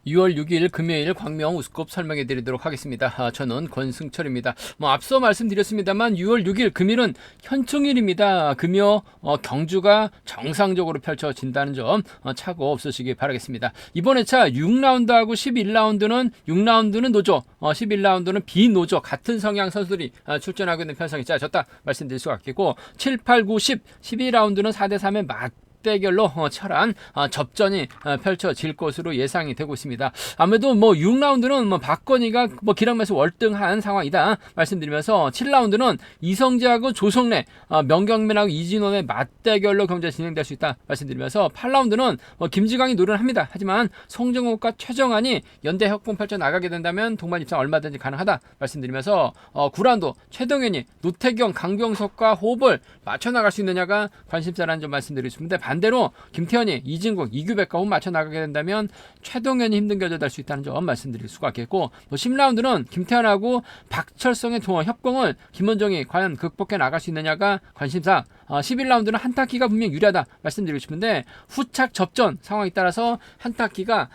6월 6일 금요일 광명 우스컵 설명해 드리도록 하겠습니다. 저는 권승철입니다. 앞서 말씀드렸습니다만 6월 6일 금일은 현충일입니다. 금요 경주가 정상적으로 펼쳐진다는 점 착오 없으시기 바라겠습니다. 이번 회차 6라운드하고 11라운드는 6라운드는 노조, 11라운드는 비노조 같은 성향 선수들이 출전하고 있는 편성이 짜졌다 말씀드릴 수가 있겠고 7, 8, 9, 10, 12라운드는 4대3의 대결로 치열한 접전이 펼쳐질 것으로 예상이 되고 있습니다. 아무래도 6라운드는 박건희가 기량에서 월등한 상황이다 말씀드리면서 7라운드는 이성재하고 조성래, 명경민하고 이진원의 맞대결로 경기가 진행될 수 있다 말씀드리면서 8라운드는 김지광이 노련합니다. 하지만 송정욱과 최정환이 연대 협공 펼쳐 나가게 된다면 동반 입상 얼마든지 가능하다 말씀드리면서 9라운드 최동현이 노태경, 강병석과 호흡을 맞춰 나갈 수 있느냐가 관심사라는 점 말씀드리겠습니다. 반대로 김태현이 이진국, 이규백과 호흡 맞춰 나가게 된다면 최동현이 힘든 결정을 할 수 있다는 점 말씀드릴 수가 있겠고 10라운드는 김태현하고 박철성의 협공을 김원정이 과연 극복해 나갈 수 있느냐가 관심사. 11라운드는 한타키가 분명 유리하다 말씀드리고 싶은데 후착 접전 상황에 따라서 한타키가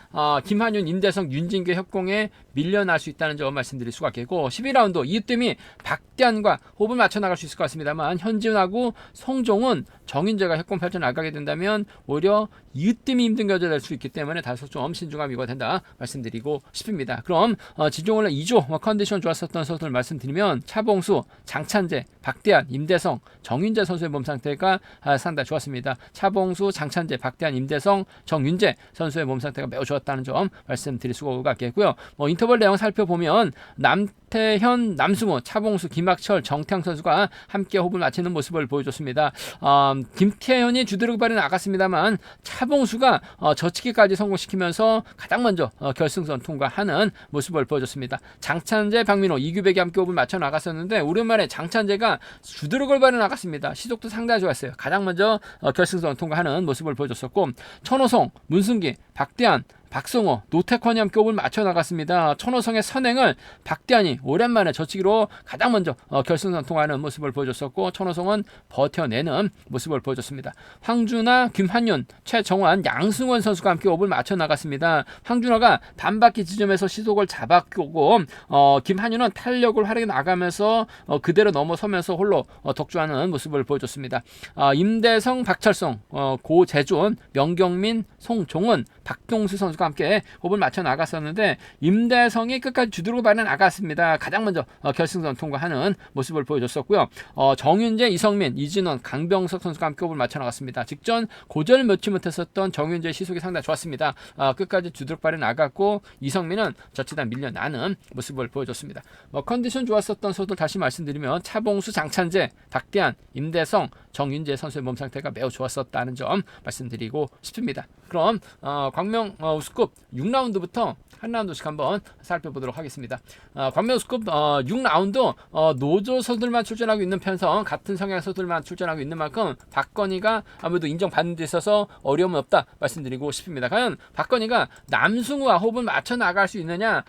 김한윤, 임대성, 윤진규 협공에 밀려날 수 있다는 점 말씀드릴 수가 있겠고 12라운드 이으뜸이 박대한과 호흡을 맞춰 나갈 수 있을 것 같습니다만 현지훈하고 송종은 정윤재가 협공 펼쳐 나가게 된다면 오히려 이으뜸이 힘든 결정이 될 수 있기 때문에 다소 좀 신중함이 요구가 된다 말씀드리고 싶습니다. 그럼 지종원래 2조 컨디션 좋았었던 선수들 말씀드리면 차봉수, 장찬재, 박대한, 임대성, 정윤재 선수의 몸 상태가 상당히 좋았습니다. 차봉수, 장찬재, 박대한, 임대성, 정윤재 선수의 몸 상태가 매우 좋았다는 점 말씀드릴 수가 있겠고요. 인터벌 내용 살펴보면 남태현, 남승우, 차봉수, 김학철, 정태양 선수가 함께 호흡을 맞추는 모습을 보여줬습니다. 김태현이 주드르그 발이 나갔습니다만 차봉수가 저치기까지 성공시키면서 가장 먼저 결승선 통과하는 모습을 보여줬습니다. 장찬재, 박민호, 이규백이 함께 호흡을 맞춰 나갔었는데 오랜만에 장찬재가 주드르그 발이 나갔습니다. 시속도 상당히 좋았어요. 가장 먼저 결승선 통과하는 모습을 보여줬었고 천호성, 문승기, 박대한, 박성호, 노태권이 함께 호흡을 맞춰 나갔습니다. 천호성의 선행을 박대한이 오랜만에 저치기로 가장 먼저 결승선 통하는 모습을 보여줬었고 천호성은 버텨내는 모습을 보여줬습니다. 황준하, 김한윤, 최정환, 양승원 선수가 함께 호흡을 맞춰 나갔습니다. 황준하가 반바퀴 지점에서 시속을 잡았고 김한윤은 탄력을 활용해 나가면서 그대로 넘어서면서 홀로 독주하는 모습을 보여줬습니다. 임대성, 박철성, 고재준, 명경민, 송종은, 박동수 선수가 함께 호흡을 맞춰 나갔었는데 임대성이 끝까지 주드르고 발에 나갔습니다. 가장 먼저 결승선 통과하는 모습을 보여줬었고요. 정윤재, 이성민, 이진원, 강병석 선수가 함께 호흡을 맞춰 나갔습니다. 직전 고전을 놓지 못했었던 정윤재의 시속이 상당히 좋았습니다. 끝까지 주드르고 발에 나갔고 이성민은 저치다 밀려나는 모습을 보여줬습니다. 컨디션 좋았었던 선수들 다시 말씀드리면 차봉수, 장찬재, 박대한, 임대성, 정윤재 선수의 몸 상태가 매우 좋았었다는 점 말씀드리고 싶습니다. 그럼 광명 우스컵 6라운드부터 한 라운드씩 한번 살펴보도록 하겠습니다. 광명 우스컵 6라운드 노조 선수들만 출전하고 있는 편성, 같은 성향 선수들만 출전하고 있는 만큼 박건희가 아무래도 인정받는 데 있어서 어려움은 없다 말씀드리고 싶습니다. 과연 박건희가 남승우와 호흡을 맞춰 나갈 수 있느냐.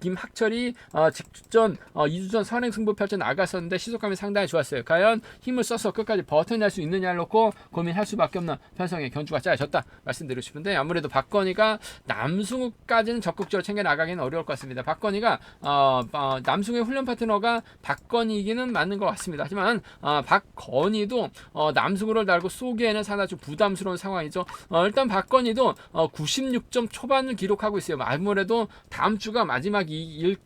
김학철이 직전 2주전 선행 승부 펼쳐 나갔었는데 시속감이 상당히 좋았어요. 과연 힘을 써서 끝까지 버텨낼 수 있느냐를 놓고 고민할 수밖에 없는 편성의 견주가 짜여졌다 말씀드리고 싶은데 아무래도 박건희가 남승우까지는 적극적으로 챙겨 나가기는 어려울 것 같습니다. 박건희가 남승우의 훈련 파트너가 박건희이기는 맞는 것 같습니다. 하지만 박건희도 남승우를 달고 쏘기에는 상당히 좀 부담스러운 상황이죠. 일단 박건희도 96점 초반을 기록하고 있어요. 아무래도 다음 주가 마지막이기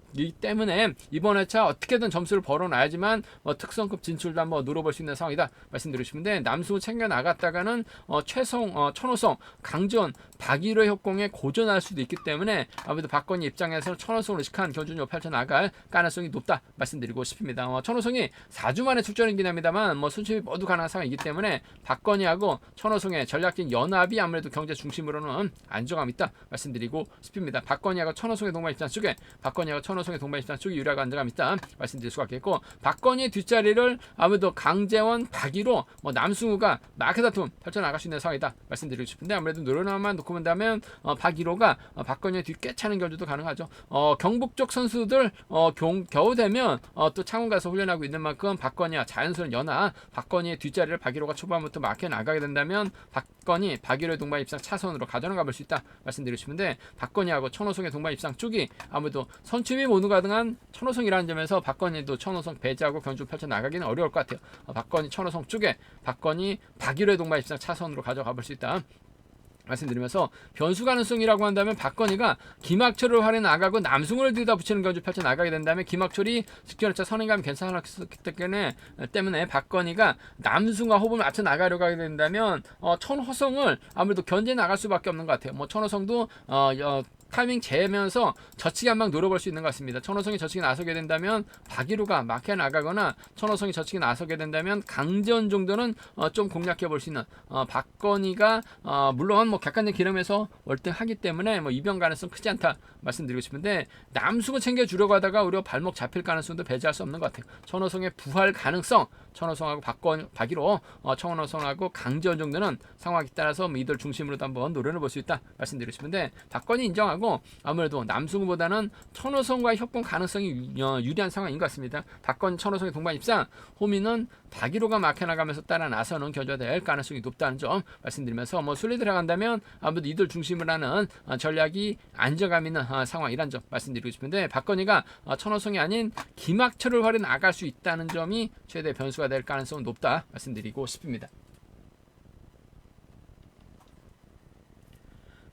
때문에 이번 회차 어떻게든 점수를 벌어놔야지만 특성급 진출도 한번 노려볼 수 있는 상황이다 말씀드리고 싶은데 남승우 챙겨 나갔다가는 천호성, 강지원, 박일호의 협공에 고전할 수도 있기 때문에 아무래도 박건희 입장에서는 천호성을 의식한 견준을 펼쳐나갈 가능성이 높다 말씀드리고 싶습니다. 천호성이 4주 만에 출전이긴 합니다만 순위이 모두 가능한 상황이기 때문에 박건희하고 천호성의 전략적인 연합이 아무래도 경제 중심으로는 안정감이 있다 말씀드리고 싶습니다. 박건희하고 천호성의 동반 입장 쪽에 박건희하고 천호성의 동반 입상 쪽이 유리하고 안정감 있다 말씀드릴 수가 있겠고, 박건희의 뒷자리를 아무래도 강재원, 박일호, 남승우가 마크 다툼 펼쳐나갈 수 있는 상황이다 말씀드리고 싶은데, 아무래도 노련함만 놓고 본다면 박일호가 박건희의 뒤 꿰차는 경주도 가능하죠. 경북 쪽 선수들 겨우 되면 또 창원 가서 훈련하고 있는 만큼 박건희와 자연스러운 연하, 박건희의 뒷자리를 박일호가 초반부터 막혀 나가게 된다면 박건희, 박일호의 동반 입상 차선으로 가져가 볼 수 있다 말씀드리고 싶은데, 박건희하고 천호성의 동반 입상 쪽이 아무래도 선취비 모두 가능한 천호성이라는 점에서 박건희도 천호성 배제하고 경주 펼쳐 나가기는 어려울 것 같아요. 박건희, 천호성 쪽에 박건희, 박일호의 동반 입상 차선으로 가져가 볼 수 있다 말씀드리면서, 변수 가능성이라고 한다면 박건희가 김학철을 활에 나가고 남승우를 들이다 붙이는 경주 펼쳐 나가게 된다면 김학철이 직전차 선행감이 괜찮았기 때문에 박건희가 남승우와 호흡을 맞춰 나가려고 하게 된다면 천호성을 아무래도 견제 나갈 수밖에 없는 것 같아요. 천호성도 타이밍 재면서 젖히기 한 방 노려볼 수 있는 것 같습니다. 천호성이 젖히기 나서게 된다면 박일호가 막혀 나가거나, 천호성이 젖히기 나서게 된다면 강재원 정도는 좀 공략해 볼 수 있는, 박건희가 물론 객관적 기름에서 월등하기 때문에 이변 가능성 크지 않다 말씀드리고 싶은데, 남승우 챙겨주려고 하다가 오히려 발목 잡힐 가능성도 배제할 수 없는 것 같아요. 천호성의 부활 가능성, 천호성하고 박일호, 천호성하고 강재원 정도는 상황에 따라서 이들 중심으로도 한번 노려볼 수 있다 말씀드리고 싶은데, 박건희 인정하고 아무래도 남승우보다는 천호성과의 협공 가능성이 유리한 상황인 것 같습니다. 박건희, 천호성의 동반 입상, 호미는 박일호가 막혀 나가면서 따라 나서는 견주가 될 가능성이 높다는 점 말씀드리면서, 순리 들어간다면 아무래도 이들 중심으로 하는 전략이 안정감 있는 상황이란 점 말씀드리고 싶은데, 박건희가 천호성이 아닌 김학철을 활에 나갈 수 있다는 점이 최대 변수가 될 가능성은 높다 말씀드리고 싶습니다.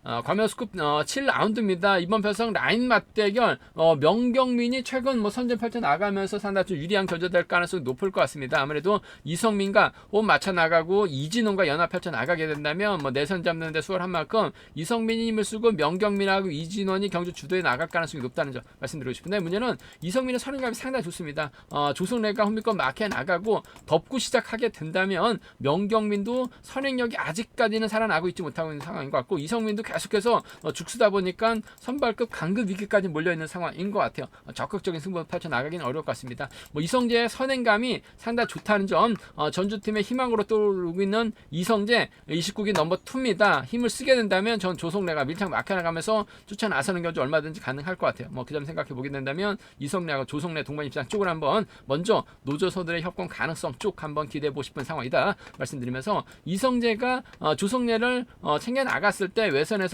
과메오스쿱 7라운드입니다. 이번 편성 라인 맞대결, 명경민이 최근 선전 펼쳐 나가면서 상당히 좀 유리한 견제될 가능성이 높을 것 같습니다. 아무래도 이성민과 호흡 맞춰 나가고 이진원과 연합 펼쳐 나가게 된다면 내선 잡는 데 수월한 만큼 이성민이 힘을 쓰고 명경민하고 이진원이 경주 주도에 나갈 가능성이 높다는 점 말씀드리고 싶은데, 문제는 이성민의 선행감이 상당히 좋습니다. 조성래가 홈미권 막혀 나가고 덮고 시작하게 된다면 명경민도 선행력이 아직까지는 살아나고 있지 못하고 있는 상황인 것 같고, 이성민도 계속해서 죽수다 보니까 선발급 강급 위기까지 몰려있는 상황인 것 같아요. 적극적인 승부 펼쳐 나가기는 어려울 것 같습니다. 이성재의 선행감이 상당히 좋다는 점, 전주팀의 희망으로 떠오르고 있는 이성재 29기 넘버 2입니다. 힘을 쓰게 된다면 전 조성래가 밀착 막혀나가면서 쫓아 나서는 경주 얼마든지 가능할 것 같아요. 그 점 생각해 보게 된다면 이성래하고 조성래 동반 입장 쪽을 한번 먼저 노조서들의 협공 가능성 쪽 한번 기대해 보고 싶은 상황이다 말씀드리면서, 이성재가 조성래를 챙겨 나갔을 때 외선에서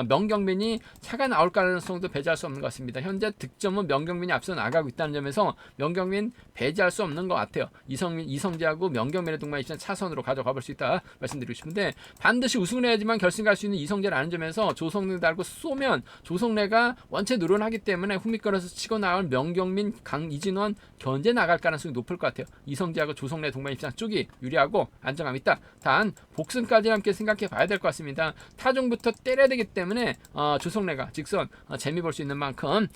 명경민이 차가 나올 가능성도 배제할 수 없는 것 같습니다. 현재 득점은 명경민이 앞서 나가고 있다는 점에서 명경민 배제할 수 없는 것 같아요. 이성재하고 명경민의 동반 입장 차선으로 가져가 볼 수 있다 말씀드리고 싶은데, 반드시 우승을 해야지만 결승 갈 수 있는 이성재라는 점에서 조성래 달고 쏘면 조성래가 원체 노련하기 때문에 후미권에서 치고 나올 명경민, 이진원 견제 나갈 가능성이 높을 것 같아요. 이성재하고 조성래 동반 입장 쪽이 유리하고 안정감 있다. 단 복승까지 함께 생각해 봐야 될 것 같습니다. 타종부터 때려야 되기 때문에 조성래가 직선 재미 볼 수 있는 만큼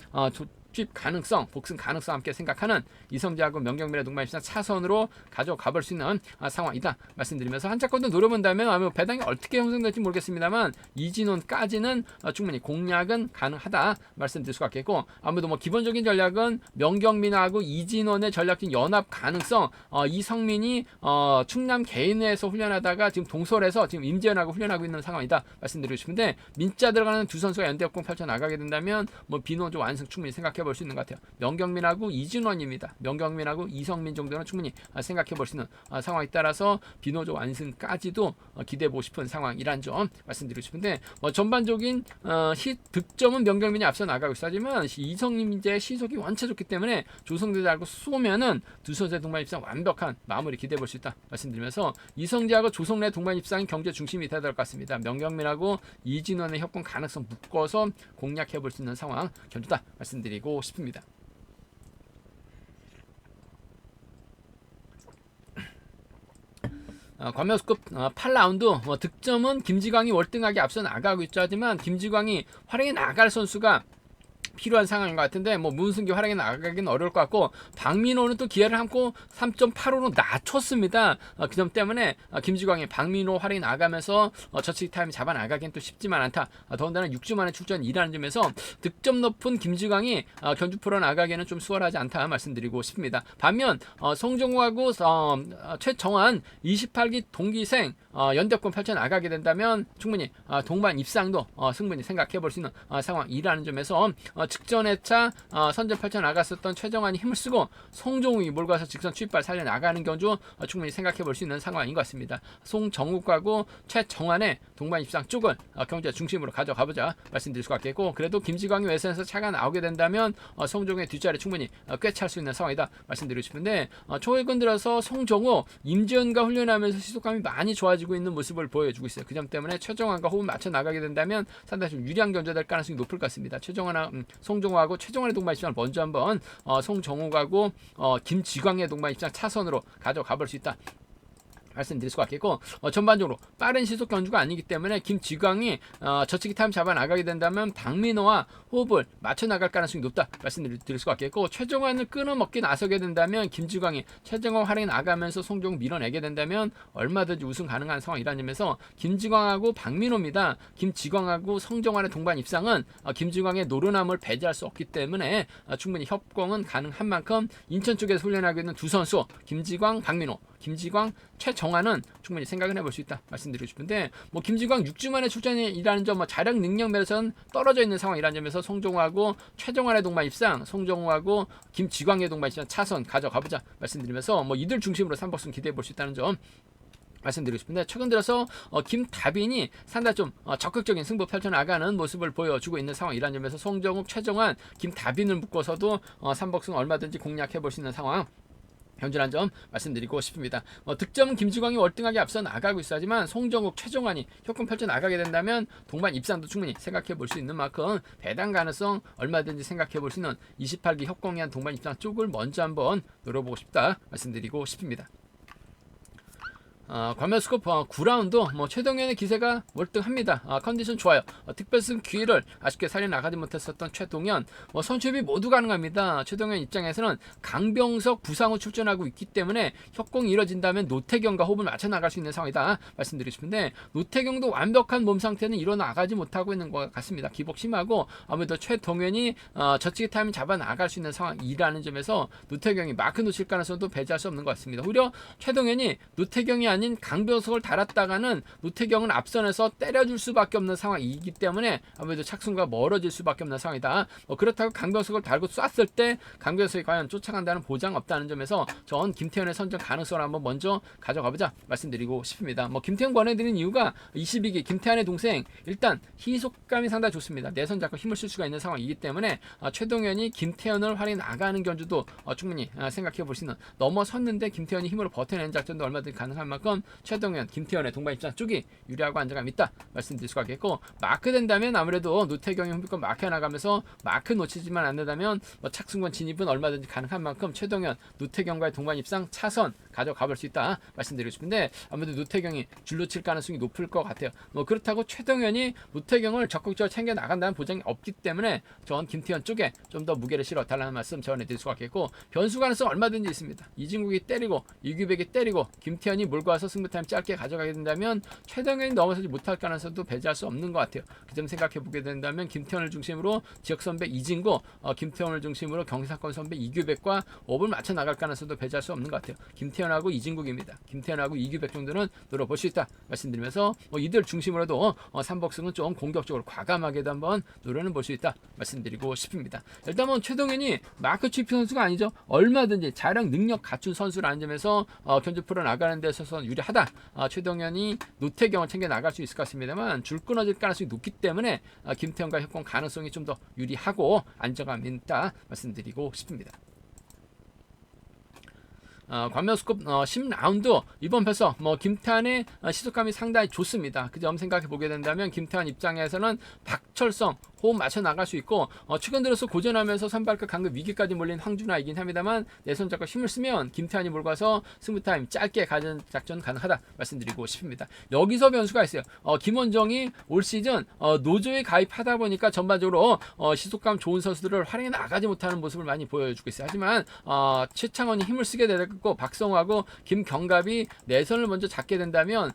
투입 가능성, 복승 가능성 함께 생각하는 이성재하고 명경민의 동반 입상 차선으로 가져가 볼 수 있는 상황이다 말씀드리면서, 한 차권도 노려본다면 아마 배당이 어떻게 형성될지 모르겠습니다만 이진원까지는 충분히 공략은 가능하다 말씀드릴 수가 있겠고, 아무래도 기본적인 전략은 명경민하고 이진원의 전략적 연합 가능성, 이성민이 충남 개인회에서 훈련하다가 지금 동설에서 지금 임재현하고 훈련하고 있는 상황이다 말씀드리고 싶은데, 민자 들어가는 두 선수가 연대협공 펼쳐 나가게 된다면 비노조 완승 충분히 생각해 볼 수 있는 것 같아요. 명경민하고 이진원입니다. 명경민하고 이성민 정도는 충분히 생각해 볼 수 있는 상황에 따라서 비노조 완승까지도 기대해 보고 싶은 상황이란 점 말씀드리고 싶은데, 전반적인 득점은 명경민이 앞서 나가고 있어. 하지만 이성민의 시속이 원체 좋기 때문에 조성대 달고 쏘면은 두 선수의 동반 입상 완벽한 마무리 기대해 볼 수 있다 말씀드리면서, 이성재하고 조성래 동반 입상이 경제 중심이 돼야 될 것 같습니다. 명경민하고 이진원의 협공 가능성 묶어서 공략해 볼 수 있는 상황 견주다 말씀드리고 싶습니다. 과메오스쿱 8라운드, 득점은 김지광이 월등하게 앞서 나가고 있죠. 하지만 김지광이 활용해 나갈 선수가 필요한 상황인 것 같은데 뭐 문승기 활약이 나가기는 어려울 것 같고 박민호는 또 기회를 함고 3.85로 낮췄습니다. 그 점 때문에 김지광이 박민호 활약이 나가면서 저치기 타임이 잡아 나가기는 또 쉽지만 않다. 더군다나 6주 만에 출전이라는 점에서 득점 높은 김지광이 견주 풀어 나가기에는 좀 수월하지 않다 말씀드리고 싶습니다. 반면 송정우하고 최정환 28기 동기생 연대권 펼쳐 나가게 된다면 충분히 동반 입상도 충분히 생각해 볼 수 있는 상황이라는 점에서 직전 회차 선전 펼쳐 나갔었던 최정환이 힘을 쓰고 송정욱이 몰고 와서 직선 추입발 살려 나가는 경주 충분히 생각해 볼 수 있는 상황인 것 같습니다. 송정욱하고 최정환의 동반 입상 쪽을 경제 중심으로 가져가보자 말씀드릴 수가 있겠고, 그래도 김지광이 외선에서 차가 나오게 된다면 송정욱의 뒷자리 충분히 꿰찰 수 있는 상황이다 말씀드리고 싶은데, 최근 들어서 송정욱 임지현과 훈련하면서 시속감이 많이 좋아지고 있는 모습을 보여주고 있어요. 그 점 때문에 최정환과 호흡 맞춰 나가게 된다면 상당히 좀 유리한 견제될 가능성이 높을 것 같습니다. 송정욱하고 최정환의 동반 입장을 먼저 한번 송정욱하고 김지광의 동반 입장 차선으로 가져가 볼 수 있다 말씀드릴 수가 있겠고, 전반적으로 빠른 시속 견주가 아니기 때문에 김지광이 저치기 타임 잡아 나가게 된다면 박민호와 호흡을 맞춰 나갈 가능성이 높다 말씀드릴 수가 있겠고, 최정환을 끊어먹기 나서게 된다면 김지광이 최정환 활약이 나가면서 송정욱 밀어내게 된다면 얼마든지 우승 가능한 상황이라는 점에서 김지광하고 박민호입니다. 김지광하고 성정환의 동반 입상은 김지광의 노련함을 배제할 수 없기 때문에 충분히 협공은 가능한 만큼 인천 쪽에서 훈련하고 있는 두 선수 김지광, 박민호, 김지광, 최정환은 충분히 생각을 해볼 수 있다 말씀드리고 싶은데, 뭐 김지광 6주 만에 출전이라는 점, 자력 능력 면에서는 떨어져 있는 상황이라는 점에서 송정우하고 최정환의 동반 입상, 송정우하고 김지광의 동반 입상 차선 가져가보자 말씀드리면서 이들 중심으로 3복승 기대해 볼 수 있다는 점 말씀드리고 싶은데, 최근 들어서 김다빈이 상당히 좀 적극적인 승부 펼쳐나가는 모습을 보여주고 있는 상황이라는 점에서 송정욱, 최정환, 김다빈을 묶어서도 3복승 얼마든지 공략해 볼 수 있는 상황 현존한 점 말씀드리고 싶습니다. 득점은 김지광이 월등하게 앞서 나가고 있어야지만 송정욱, 최정환이 협공 펼쳐 나가게 된다면 동반 입상도 충분히 생각해 볼 수 있는 만큼 배당 가능성 얼마든지 생각해 볼 수 있는 28기 협공이 한 동반 입상 쪽을 먼저 한번 노려보고 싶다 말씀드리고 싶습니다. 과면스컵 9라운드 최동현의 기세가 월등합니다. 컨디션 좋아요. 특별승 기회를 아쉽게 살려나가지 못했었던 최동현, 선취비 모두 가능합니다. 최동현 입장에서는 강병석 부상 후 출전하고 있기 때문에 협공이 이뤄진다면 노태경과 호흡을 맞춰 나갈 수 있는 상황이다 말씀드리고 싶은데, 노태경도 완벽한 몸 상태는 일어나가지 못하고 있는 것 같습니다. 기복 심하고 아무래도 최동현이 저치기 타임을 잡아 나갈 수 있는 상황이라는 점에서 노태경이 마크 놓칠 가능성도 배제할 수 없는 것 같습니다. 오히려 최동현이 노태경이 아닌 강병석을 달았다가는 노태경은 앞선에서 때려줄 수밖에 없는 상황이기 때문에 아무래도 착순과 멀어질 수밖에 없는 상황이다. 그렇다고 강병석을 달고 쐈을 때 강병석이 과연 쫓아간다는 보장 없다는 점에서 전 김태현의 선정 가능성을 한번 먼저 가져가보자 말씀드리고 싶습니다. 김태현 권해드린 이유가 22기 김태환의 동생, 일단 희속감이 상당히 좋습니다. 내선 잡고 힘을 쓸 수가 있는 상황이기 때문에 최동현이 김태현을 활용해 나가는 견주도 충분히 생각해 볼 수 있는, 넘어섰는데 김태현이 힘으로 버텨내는 작전도 얼마든지 가능한 만큼 최동현, 김태현의 동반 입장 쪽이 유리하고 안정감이 있다 말씀드릴 수가 있겠고, 마크 된다면 아무래도 노태경이 홈비권 마크 나가면서 마크 놓치지만 않는다면 착승권 진입은 얼마든지 가능한 만큼 최동현, 노태경과의 동반 입상 차선 가져가볼 수 있다 말씀드리고 싶은데, 아무래도 노태경이 줄로 칠 가능성이 높을 것 같아요. 그렇다고 최동현이 노태경을 적극적으로 챙겨 나간다는 보장이 없기 때문에 전 김태현 쪽에 좀 더 무게를 실어 달라는 말씀 전해드릴 수가 있겠고, 변수 가능성 얼마든지 있습니다. 이진국이 때리고 이규백이 때리고 김태현이 몰고 와서 승부 타임 짧게 가져가게 된다면 최동현이 넘어서지 못할 가능성도 배제할 수 없는 것 같아요. 그 점 생각해 보게 된다면 김태현을 중심으로 지역 선배 이진구, 김태현을 중심으로 경사권 선배 이규백과 업을 맞춰 나갈 가능성도 배제할 수 없는 것 같아요. 김태현하고 이진국입니다. 김태현하고 이규백 정도는 노려볼 수 있다 말씀드리면서 이들 중심으로도 3복승은 좀 공격적으로 과감하게도 한번 노려는 볼 수 있다 말씀드리고 싶습니다. 일단 최동현이 마크 취피 선수가 아니죠. 얼마든지 자력 능력 갖춘 선수라는 점에서 견주 풀어 나가는 데 있어서 유리하다. 최동현이 노태경을 챙겨 나갈 수 있을 것 같습니다만 줄 끊어질 가능성이 높기 때문에 김태현과 협공 가능성이 좀 더 유리하고 안정감 있다 말씀드리고 싶습니다. 관면스컵 10라운드 이번 패서 김태환의 시속감이 상당히 좋습니다. 그 점 생각해 보게 된다면 김태환 입장에서는 박철성 호흡 맞춰 나갈 수 있고 최근 들어서 고전하면서 선발급 강급 위기까지 몰린 황준하이긴 합니다만 내 손잡고 힘을 쓰면 김태환이 몰고와서 승부타임 짧게 가전 작전 가능하다 말씀드리고 싶습니다. 여기서 변수가 있어요. 김원정이 올 시즌 노조에 가입하다 보니까 전반적으로 시속감 좋은 선수들을 활용해 나가지 못하는 모습을 많이 보여주고 있어요. 하지만 최창원이 힘을 쓰게 되고 박성호하고 김경갑이 내선을 먼저 잡게 된다면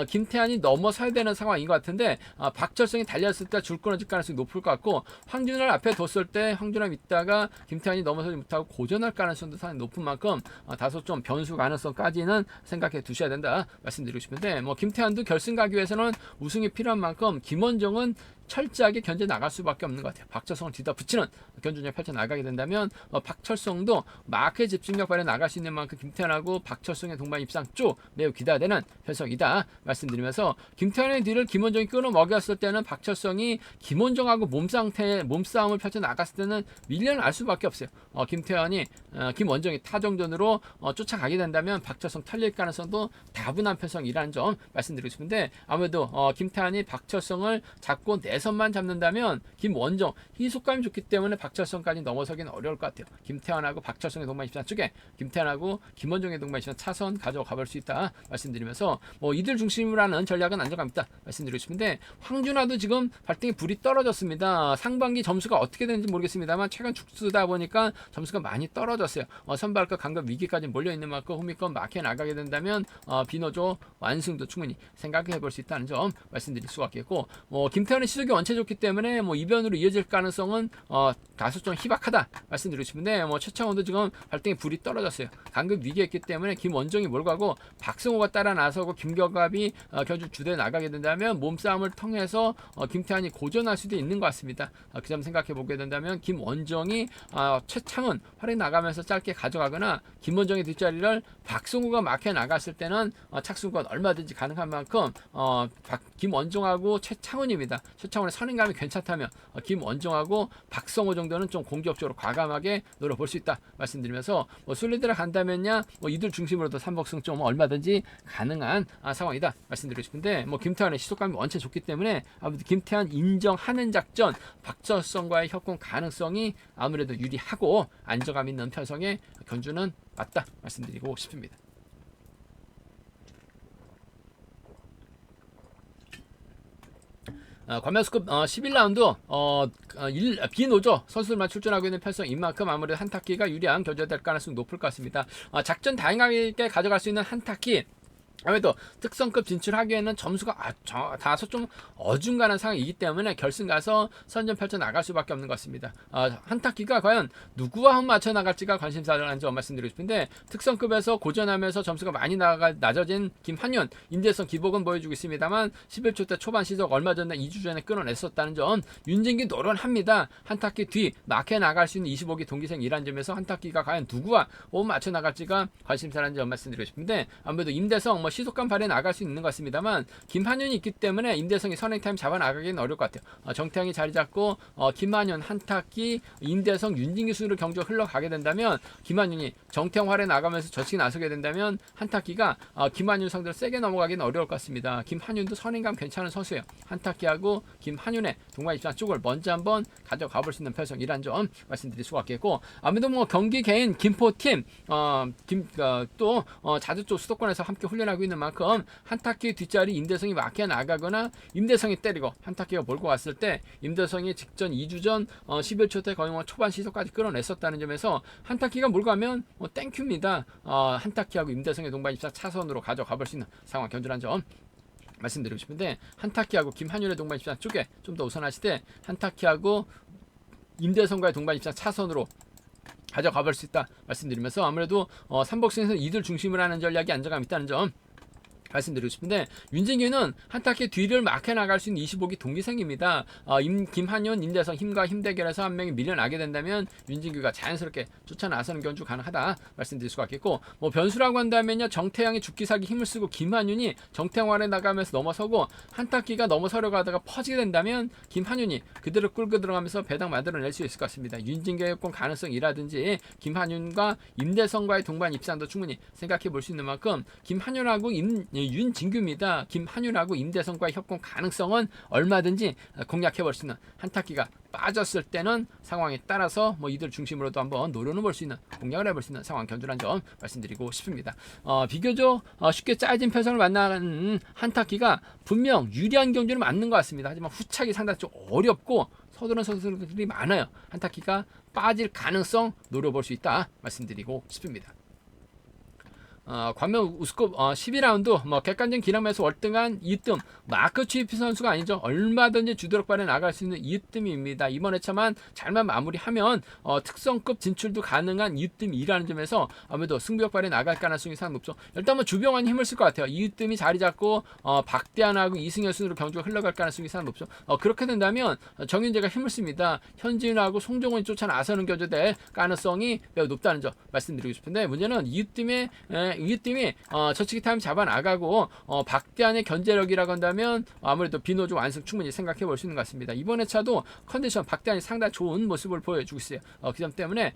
김태환이 넘어서야 되는 상황인 것 같은데 박철성이 달렸을 때 줄 끊어질 가능성이 높을 것 같고 황준을 앞에 뒀을 때 황준을 있다가 김태환이 넘어서지 못하고 고전할 가능성도 상당히 높은 만큼 다소 좀 변수 가능성까지는 생각해 두셔야 된다 말씀드리고 싶은데 김태환도 결승 가기 위해서는 우승이 필요한 만큼 김원정은 철저하게 견제 나갈 수밖에 없는 것 같아요. 박철성을 뒤다 붙이는 견주력 펼쳐 나가게 된다면 박철성도 마크에 집중력 발휘 나갈 수 있는 만큼 김태환하고 박철성의 동반 입상 쪽 매우 기대되는 편성이다 말씀드리면서 김태환의 뒤를 김원정이 끊어 먹였을 때는 박철성이 김원정하고 몸싸움을 펼쳐 나갔을 때는 밀려날 수밖에 없어요. 김태환이 김원정이 타정전으로 쫓아가게 된다면 박철성 털릴 가능성도 다분한 편성이라는 점 말씀드리고 싶은데 아무래도 김태환이 박철성을 잡고 내선만 잡는다면 김원정 희속감이 좋기 때문에 박철성까지 넘어서기는 어려울 것 같아요. 김태환하고 박철성의 동반 입장 쪽에 김태환하고 김원정의 동반 입장 차선 가져가 볼 수 있다 말씀드리면서 이들 중심으로 하는 전략은 안정감 있다 말씀드리고 싶은데 황준하도 지금 발등에 불이 떨어졌습니다. 상반기 점수가 어떻게 되는지 모르겠습니다만 최근 축수다 보니까 점수가 많이 떨어졌어요. 선발과 강급 위기까지 몰려있는 만큼 후미권 막혀 나가게 된다면 비노조 완승도 충분히 생각해 볼 수 있다는 점 말씀드릴 수가 있겠고 김태환의 시속이 원체 좋기 때문에 이변으로 이어질 가능성은 다소 좀 희박하다 말씀드리고 싶은데 최창원도 지금 발등에 불이 떨어졌어요. 강급 위기에 있기 때문에 김원정이 몰고 가고 박승호가 따라 나서고 김경갑이 견주 주대에 나가게 된다면 몸싸움을 통해서 김태환이 고전할 수도 있는 것 같습니다. 그 점 생각해 보게 된다면 김원정이 최창원 활약 나가면서 짧게 가져가거나 김원정의 뒷자리를 박승호가 막혀 나갔을 때는 착수권 얼마든지 가능한 만큼 김원정하고 최창원입니다. 최창원의 선행감이 괜찮다면 김원정하고 박성호 정도는 좀 공격적으로 과감하게 노려볼 수 있다 말씀드리면서 순리대로 간다면야 이들 중심으로도 삼복승 좀 얼마든지 가능한 상황이다 말씀드리고 싶은데 김태환의 시속감이 원체 좋기 때문에 아무래도 김태환 인정하는 작전 박철성과의 협공 가능성이 아무래도 유리하고 안정감 있는 편성의 견주는 맞다 말씀드리고 싶습니다. 관면수급 11라운드 비노조 선수들만 출전하고 있는 편성인 만큼 아무래도 한타키가 유리한 견제될 가능성이 높을 것 같습니다. 작전 다양하게 가져갈 수 있는 한타키 아무래도 특성급 진출하기에는 점수가 다소 좀 어중간한 상황이기 때문에 결승 가서 선전 펼쳐 나갈 수밖에 없는 것 같습니다. 한타키가 과연 누구와 맞춰 나갈지가 관심사라는 점 말씀드리고 싶은데 특성급에서 고전하면서 점수가 많이 낮아진 김한윤, 임대성 기복은 보여주고 있습니다만 11초 때 초반 시속 얼마 전에 2주 전에 끊어냈었다는 점 윤진기 노련합니다. 한타키 뒤 막혀 나갈 수 있는 25기 동기생이라는 점에서 한타키가 과연 누구와 맞춰 나갈지가 관심사라는 점 말씀드리고 싶은데 아무래도 임대성 시속감 발휘 나갈 수 있는 것 같습니다만 김한윤이 있기 때문에 임대성이 선행타임 잡아 나가기는 어려울 것 같아요. 정태양이 자리 잡고 김한윤, 한타키, 임대성, 윤진기 순으로 경주가 흘러가게 된다면 김한윤이 정태양 활에 나가면서 저치기 나서게 된다면 한타키가 김한윤 상대로 세게 넘어가기는 어려울 것 같습니다. 김한윤도 선행감 괜찮은 선수예요. 한타키하고 김한윤의 동반 입장 쪽을 먼저 한번 가져가 볼 수 있는 편성이란 점 말씀드릴 수가 있겠고 아무래도 경기 개인 김포팀 또 자주 쪽 수도권에서 함께 훈련하고 있는 만큼 한타키 뒷자리 임대성이 막혀 나가거나 임대성이 때리고 한타키가 몰고 왔을 때 임대성이 직전 2주 전 11초 때 거의 초반 시속까지 끌어냈었다는 점에서 한타키가 몰고 가면 땡큐입니다. 한타키하고 임대성의 동반 입장 차선으로 가져가 볼 수 있는 상황 견주란 점 말씀드리고 싶은데 한타키하고 김한윤의 동반 입장 쪽에 좀 더 우선하시되 한타키하고 임대성과의 동반 입장 차선으로 가져가 볼 수 있다 말씀드리면서 아무래도 삼복승에서 이들 중심으로 하는 전략이 안정감 있다는 점 말씀드리고 싶은데 윤진규는 한타키 뒤를 막혀 나갈 수 있는 25기 동기생입니다. 김한윤, 임대성 힘과 힘 대결에서 한 명이 밀려나게 된다면 윤진규가 자연스럽게 쫓아 나서는 견주 가능하다 말씀드릴 수가 있겠고 변수라고 한다면요 정태양이 죽기사기 힘을 쓰고 김한윤이 정태양 아래 나가면서 넘어서고 한타키가 넘어서려고 하다가 퍼지게 된다면 김한윤이 그대로 끌고 들어가면서 배당 만들어낼 수 있을 것 같습니다. 윤진규의 협공 가능성이라든지 김한윤과 임대성과의 동반 입상도 충분히 생각해 볼 수 있는 만큼 김한윤하고 윤진규입니다. 김한윤하고 임대성과의 협공 가능성은 얼마든지 공략해볼 수 있는, 한타기가 빠졌을 때는 상황에 따라서 이들 중심으로도 한번 노려볼 수 있는, 공략을 해볼 수 있는 상황 견주란 점 말씀드리고 싶습니다. 비교적 쉽게 짜진 편성을 만나는 한타기가 분명 유리한 경주는 맞는 것 같습니다. 하지만 후착이 상당히 좀 어렵고 서두른 선수들이 많아요. 한타기가 빠질 가능성 노려볼 수 있다 말씀드리고 싶습니다. 광명 우스컵 12라운드 객관적인 기량에서 월등한 2등 마크 취입 선수가 아니죠. 얼마든지 주도력발에 나갈 수 있는 2등입니다. 이번 회차만 잘만 마무리하면 특성급 진출도 가능한 2등이라는 점에서 아무래도 승부욕발에 나갈 가능성이 상당히 높죠. 일단 주병환이 힘을 쓸 것 같아요. 2등이 자리 잡고 박대환하고 이승현 순으로 경주가 흘러갈 가능성이 상당히 높죠. 그렇게 된다면 정윤재가 힘을 씁니다. 현진하고 송종원이 쫓아 나서는 경주될 가능성이 매우 높다는 점 말씀드리고 싶은데, 문제는 이웃팀이 저치기 타임 잡아 나가고 박대환의 견제력이라고 한다면 아무래도 비노조 완승 충분히 생각해 볼 수 있는 것 같습니다. 이번 회차도 컨디션 박대환이 상당히 좋은 모습을 보여주고 있어요. 그 점 때문에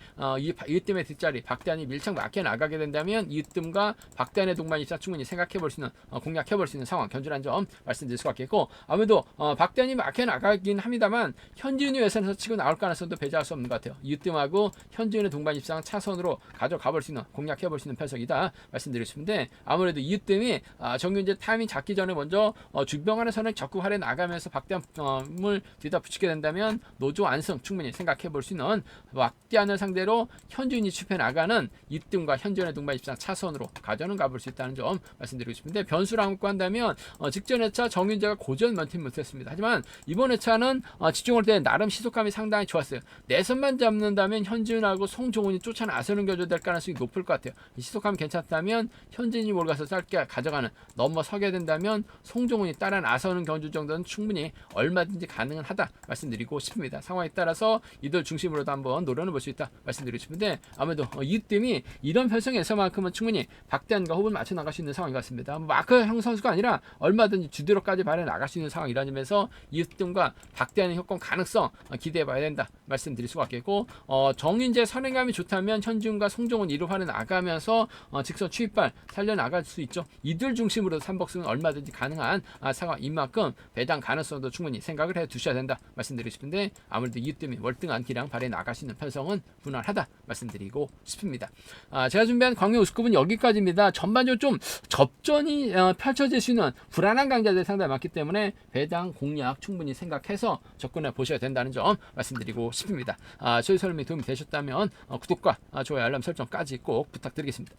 이웃팀의 뒷자리 박대환이 밀착 맞게 나가게 된다면 이웃팀과 박대환의 동반이 충분히 생각해 볼 수 있는, 공략해 볼 수 있는 상황 견주란 점 말씀드릴 수 같겠고, 아무래도 박대환이 맞게 나가긴 합니다만 현지윤이 외선에서 치고 나올 가능성도 배제할 수 없는 것 같아요. 이웃팀하고 현지윤의 동반 입상 차선으로 가져가 볼 수 있는, 공략해 볼 수 있는 편석이다 말씀드리고 싶은데, 아무래도 이웃팀이 정윤재 타이밍 잡기 전에 먼저 주병환의 선을 적극 활에 나가면서 박대환을 뒤다 붙이게 된다면 노조 완승 충분히 생각해 볼 수 있는, 박대환을 상대로 현준이 취해 나가는 이뜸과 현준의 동반 입상 차선으로 가져는 가볼 수 있다는 점 말씀드리고 싶은데, 변수를 안고 한다면 직전 회차 정윤재가 고전 면팀 못했습니다. 하지만 이번 회차는 집중할 때 나름 시속감이 상당히 좋았어요. 내선만 잡는다면 현준하고 송종훈이 쫓아 나서는 교조될 가능성이 높을 것 같아요. 이 시속감이 괜찮다면 현진이 몰가서 짧게 가져가는, 넘어서게 된다면 송종훈이 따라 나서는 경주 정도는 충분히 얼마든지 가능은 하다 말씀드리고 싶습니다. 상황에 따라서 이들 중심으로도 한번 노려는 볼 수 있다 말씀드리고 싶은데, 아무래도 이 팀이 이런 편성에서만큼은 충분히 박대환과 호흡을 맞춰 나갈 수 있는 상황인 것 같습니다. 마크 형 선수가 아니라 얼마든지 주도력까지 발휘해 나갈 수 있는 상황이라는 점에서 이 팀과 박대환의 협공 가능성 기대해 봐야 된다 말씀드릴 수가 있겠고, 정인재 선행감이 좋다면 현준과 송종훈 이루 활에 나가면서 직선 취입발 살려나갈 수 있죠. 이들 중심으로 3복승은 얼마든지 가능한 상황인 만큼 배당 가능성도 충분히 생각을 해 두셔야 된다 말씀드리고 싶은데, 아무래도 이 때문에 월등한 기량 발휘해 나갈 수 있는 편성은 무난하다 말씀드리고 싶습니다. 제가 준비한 광명 우스컵은 여기까지입니다. 전반적으로 좀 접전이 펼쳐질 수 있는 불안한 강자들이 상당히 많기 때문에 배당 공략 충분히 생각해서 접근해 보셔야 된다는 점 말씀드리고 싶습니다. 저희 설명이 도움이 되셨다면 구독과 좋아요 알람 설정까지 꼭 부탁드리겠습니다.